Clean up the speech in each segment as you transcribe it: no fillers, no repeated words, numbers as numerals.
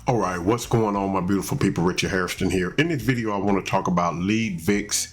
All right, what's going on, my beautiful people? Richard Harrison here. In this video, I want to talk about LeadVix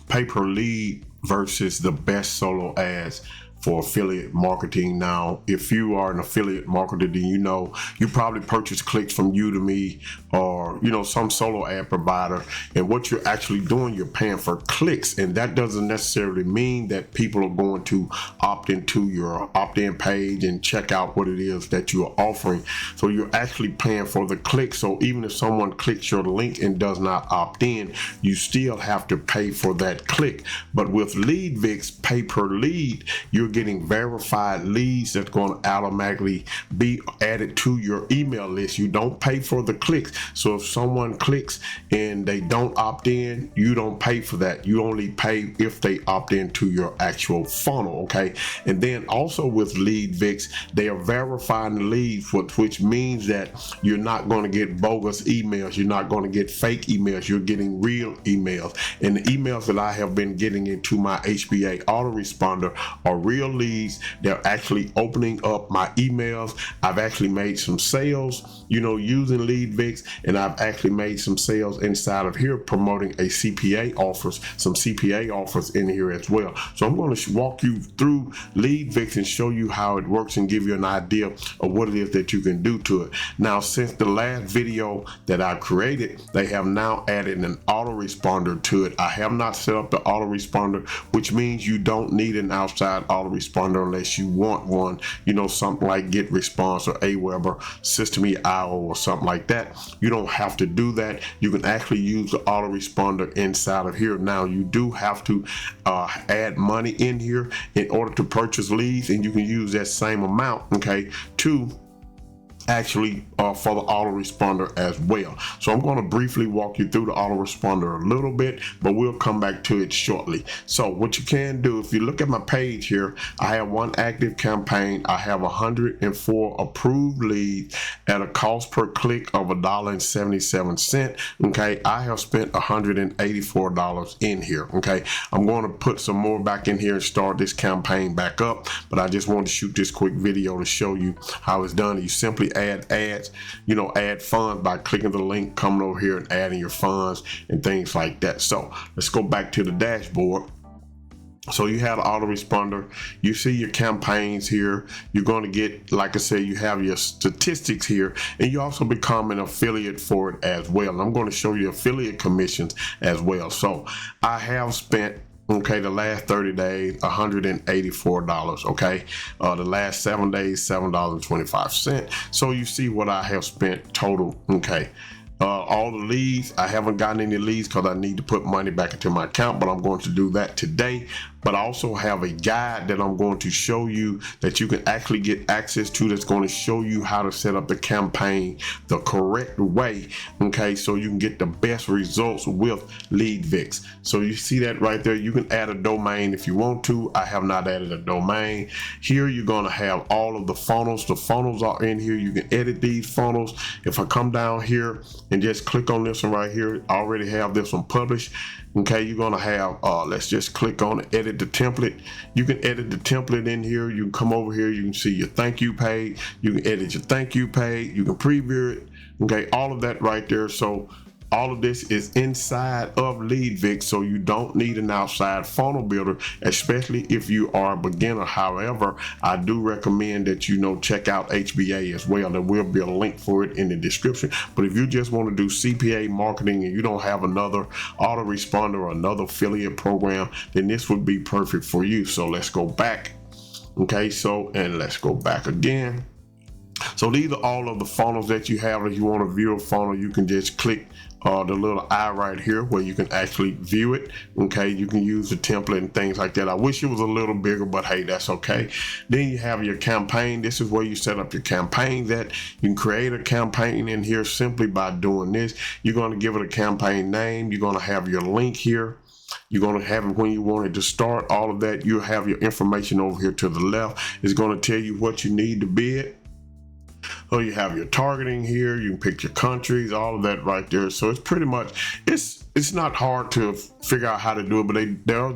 pay-per-lead versus the best solo ads for affiliate marketing. Now, if you are an affiliate marketer, then you probably purchase clicks from Udemy or some solo ad provider, and what you're actually doing, you're paying for clicks, and that doesn't necessarily mean that people are going to opt into your opt-in page and check out what it is that you are offering. So you're actually paying for the click. So even if someone clicks your link and does not opt in, you still have to pay for that click. But with LeadVix pay per lead, you're getting verified leads that's going to automatically be added to your email list. You don't pay for the clicks. So if someone clicks and they don't opt in, you don't pay for that. You only pay if they opt into your actual funnel, okay? And then also with LeadVix, they are verifying the leads, which means that you're not going to get bogus emails. You're not going to get fake emails. You're getting real emails. And the emails that I have been getting into my HBA autoresponder are real leads. They're actually opening up my emails. I've actually made some sales, using LeadVix, and I've actually made some sales inside of here promoting a CPA offers, some CPA offers in here as well. So I'm going to walk you through LeadVix and show you how it works and give you an idea of what it is that you can do to it. Now, since the last video that I created, they have now added an autoresponder to it. I have not set up the autoresponder, which means you don't need an outside autoresponder unless you want one, something like GetResponse or Aweber, System.io or something like that. You don't have to do that. You can actually use the autoresponder inside of here. Now, you do have to add money in here in order to purchase leads, and you can use that same amount, okay, to actually for the autoresponder as well. So I'm going to briefly walk you through the autoresponder a little bit, but we'll come back to it shortly. So what you can do, if you look at my page here, I have one active campaign. I have 104 approved leads at a cost per click of $1.77. Okay, I have spent $184 in here. Okay, I'm going to put some more back in here and start this campaign back up, but I just want to shoot this quick video to show you how it's done. You simply add ads, add funds by clicking the link, coming over here and adding your funds and things like that. So let's go back to the dashboard. So you have the autoresponder, you see your campaigns here, you're going to get, like I said, you have your statistics here, and you also become an affiliate for it as well. And I'm going to show you affiliate commissions as well. So I have spent, okay, the last 30 days, $184, okay? The last 7 days, $7.25. So you see what I have spent total, okay? All the leads, I haven't gotten any leads because I need to put money back into my account, but I'm going to do that today. But I also have a guide that I'm going to show you that you can actually get access to, that's going to show you how to set up the campaign the correct way, okay, so you can get the best results with LeadVix. So you see that right there. You can add a domain if you want to. I have not added a domain. Here you're going to have all of the funnels. The funnels are in here. You can edit these funnels. If I come down here and just click on this one right here, I already have this one published. Okay, you're gonna have, let's just click on it, edit the template. You can edit the template in here. You can come over here, you can see your thank you page. You can edit your thank you page. You can preview it. Okay, all of that right there. So all of this is inside of LeadVix, so you don't need an outside funnel builder, especially if you are a beginner. However, I do recommend that check out HBA as well. There will be a link for it in the description. But if you just want to do CPA marketing and you don't have another autoresponder or another affiliate program, then this would be perfect for you. So let's go back. Okay, and let's go back again. So these are all of the funnels that you have. If you want to view a funnel, you can just click the little eye right here where you can actually view it. Okay, you can use the template and things like that. I wish it was a little bigger, but hey, that's okay. Then you have your campaign. This is where you set up your campaign. That you can create a campaign in here simply by doing this. You're going to give it a campaign name. You're going to have your link here. You're going to have it when you want it to start. All of that, you'll have your information over here to the left. It's going to tell you what you need to bid. So you have your targeting here. You can pick your countries, all of that right there. So it's pretty much, it's not hard to figure out how to do it, but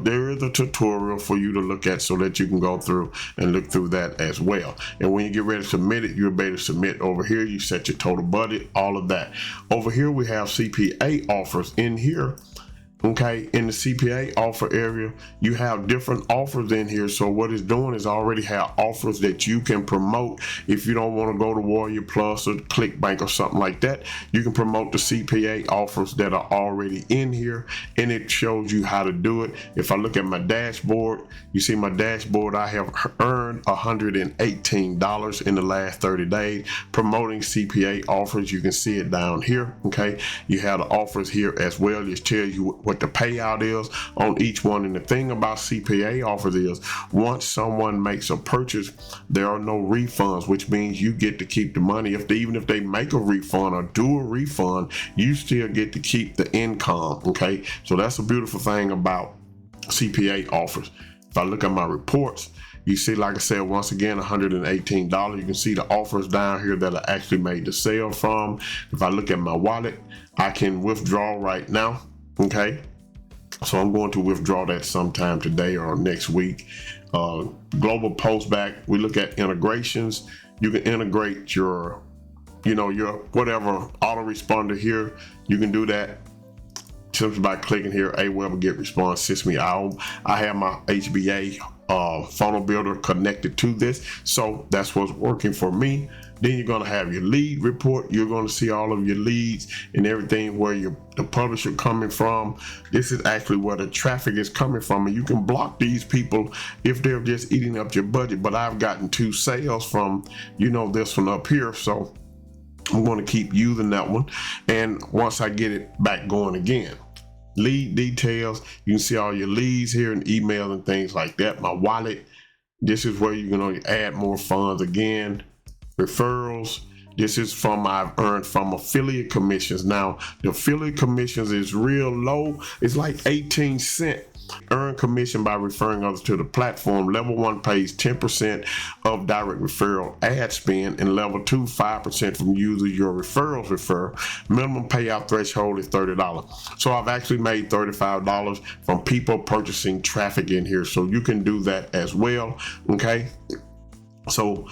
there is a tutorial for you to look at so that you can go through and look through that as well. And when you get ready to submit it, you'll be able to submit over here. You set your total budget, all of that. Over here, we have CPA offers in here. Okay, in the CPA offer area, you have different offers in here. So what it's doing is already have offers that you can promote. If you don't want to go to Warrior Plus or ClickBank or something like that, you can promote the CPA offers that are already in here, and it shows you how to do it. If I look at my dashboard, you see my dashboard, I have earned $118 in the last 30 days promoting CPA offers. You can see it down here. Okay, you have the offers here as well. It tells you what the payout is on each one. And the thing about CPA offers is once someone makes a purchase, there are no refunds, which means you get to keep the money. Even if they make a refund or do a refund, you still get to keep the income. Okay, so that's a beautiful thing about CPA offers. If I look at my reports, you see, like I said, once again, $118. You can see the offers down here that I actually made the sale from. If I look at my wallet, I can withdraw right now. Okay, so I'm going to withdraw that sometime today or next week. Global postback, we look at integrations. You can integrate your whatever autoresponder here. You can do that simply by clicking here, Aweber Get Response System. I have my HBA funnel builder connected to this, so that's what's working for me. Then you're going to have your lead report. You're going to see all of your leads and everything where the publisher coming from. This is actually where the traffic is coming from, and you can block these people if they're just eating up your budget. But I've gotten 2 sales from this one up here, so I'm going to keep using that one. And once I get it back going again, lead details, you can see all your leads here and email and things like that. My wallet, this is where you're going to add more funds again. Referrals, this is I've earned from affiliate commissions. Now the affiliate commissions is real low. It's like 18 cents. Earn commission by referring others to the platform. Level 1 pays 10% of direct referral ad spend, and level 2 5% from users your referrals refer. Minimum payout threshold is $30. So I've actually made $35 from people purchasing traffic in here, so you can do that as well. Okay, so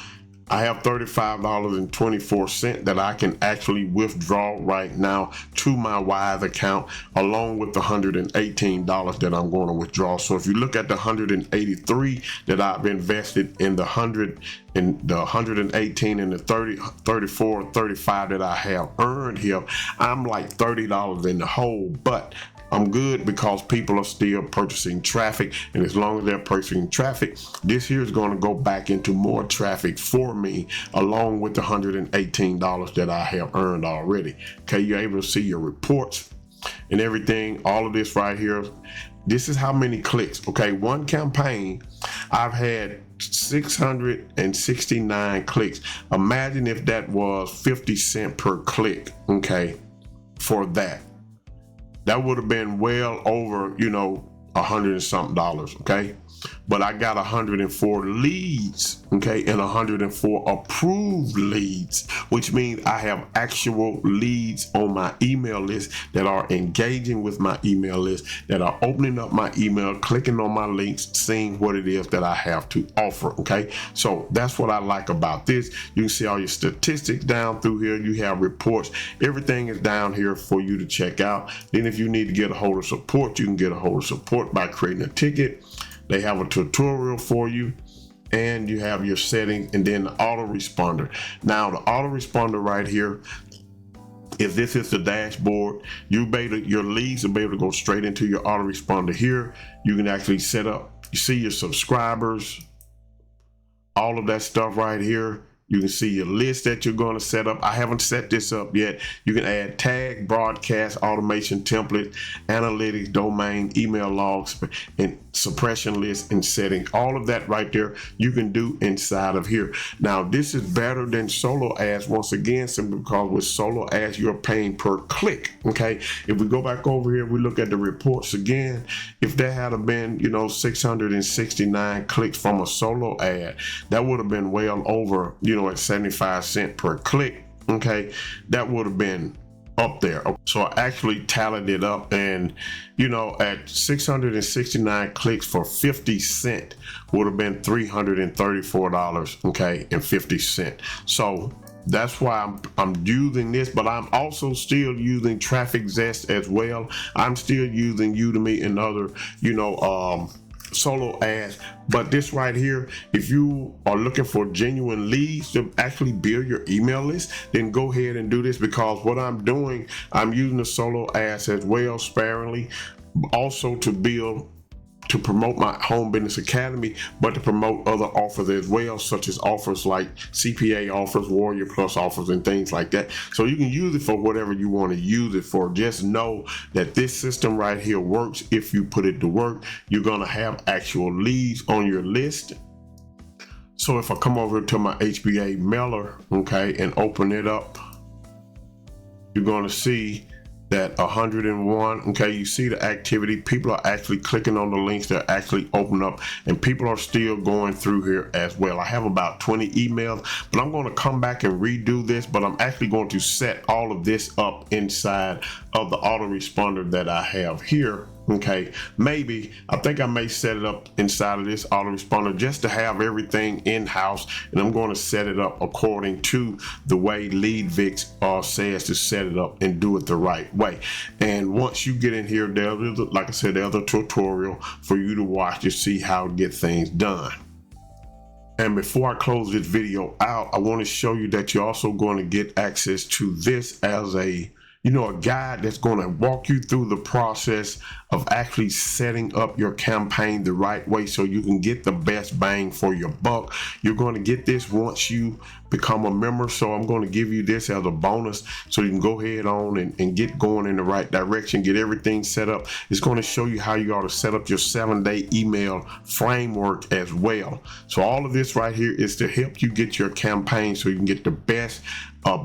I have $35.24 that I can actually withdraw right now to my Wise account, along with the $118 that I'm going to withdraw. So if you look at the $183 that I've invested in the 100 and the 118 and the 30, 34, 35 that I have earned here, I'm like $30 in the hole, but I'm good because people are still purchasing traffic, and as long as they're purchasing traffic, this here is going to go back into more traffic for me, along with the $118 that I have earned already. Okay, you're able to see your reports and everything, all of this right here. This is how many clicks. Okay, one campaign, I've had 669 clicks. Imagine if that was 50 cents per click, okay, for that. That would have been well over, $100 and something, okay? But I got 104 leads, okay, and 104 approved leads, which means I have actual leads on my email list that are engaging with my email list, that are opening up my email, clicking on my links, seeing what it is that I have to offer, okay? So that's what I like about this. You can see all your statistics down through here. You have reports. Everything is down here for you to check out. Then if you need to get a hold of support, you can get a hold of support by creating a ticket. They have a tutorial for you, and you have your settings, and then the autoresponder. Now the autoresponder right here, if this is the dashboard, your leads will be able to go straight into your autoresponder here. You can actually set up, you see your subscribers, all of that stuff right here. You can see your list that you're going to set up. I haven't set this up yet. You can add tag, broadcast, automation template, analytics, domain, email logs, and suppression list and setting. All of that right there you can do inside of here. Now this is better than solo ads, once again, simply because with solo ads you're paying per click. Okay, if we go back over here, we look at the reports again. If there had been 669 clicks from a solo ad, that would have been well over at 75 cents per click, okay, that would have been up there. So I actually tallied it up, and at 669 clicks for 50 cents would have been $334, okay, and 50 cents. So that's why I'm using this, but I'm also still using Traffic Zest as well. I'm still using Udemy and other, solo ads. But this right here, if you are looking for genuine leads to actually build your email list, then go ahead and do this, because what I'm doing, I'm using the solo ads as well sparingly, also to promote my Home Business Academy, but to promote other offers as well, such as offers like CPA offers, Warrior Plus offers, and things like that. So you can use it for whatever you want to use it for. Just know that this system right here works. If you put it to work, you're going to have actual leads on your list. So if I come over to my HBA mailer, okay, and open it up, you're going to see that 101, okay, you see the activity. People are actually clicking on the links, they're actually opening up, and people are still going through here as well. I have about 20 emails, but I'm going to come back and redo this, but I'm actually going to set all of this up inside of the autoresponder that I have here. Okay, maybe I think I may set it up inside of this autoresponder just to have everything in-house, and I'm going to set it up according to the way LeadVix says to set it up and do it the right way. And once you get in here, there's, like I said, there's a tutorial for you to watch to see how to get things done. And before I close this video out, I want to show you that you're also going to get access to this as a guide that's going to walk you through the process of actually setting up your campaign the right way so you can get the best bang for your buck. You're going to get this once you become a member. So I'm going to give you this as a bonus so you can go ahead on and get going in the right direction, get everything set up. It's going to show you how you ought to set up your 7-day email framework as well. So all of this right here is to help you get your campaign so you can get the best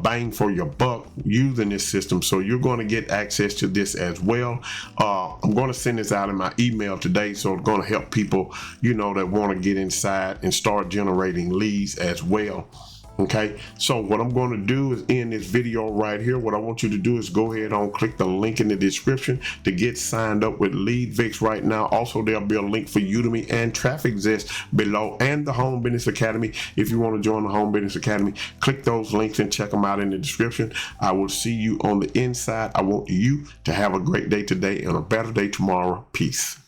bang for your buck using this system. So you're going to get access to this as well. I'm going to send this out in my email today, so it's going to help people that want to get inside and start generating leads as well. Okay, so what I'm going to do is end this video right here. What I want you to do is go ahead and click the link in the description to get signed up with LeadVix right now. Also, there'll be a link for Udemy and Traffic Zest below, and the Home Business Academy. If you want to join the Home Business Academy, click those links and check them out in the description. I will see you on the inside. I want you to have a great day today and a better day tomorrow. Peace.